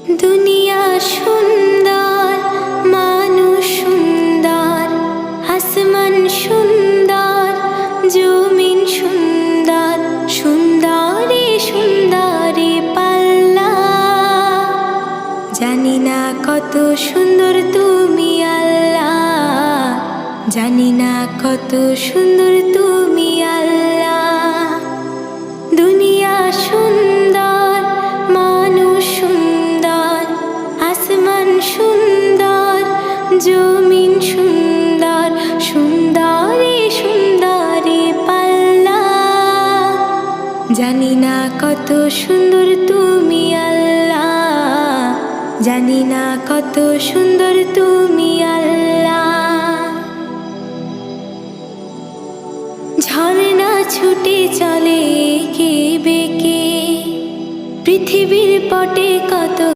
দুনিয়া সুন্দর, মানুষ সুন্দর, আসমান সুন্দর, জমিন সুন্দর, সুন্দরী সুন্দরী পাল্লা। জানি না কত সুন্দর তুমি আল্লাহ, জানি না কত সুন্দর তুমি আল্লাহ। দুনিয়া সুন্দর, মানুষ সুন্দর, আসমান সুন্দর, জমিন সুন্দর, সুন্দরী সুন্দরী পাল্লা। জানি না কত সুন্দর তুমি আল্লাহ, জানি না কত সুন্দর তুমি আল্লাহ। ঝর্ণা ছুটে চলে এঁকে বেঁকে, পৃথিবীর পটে কত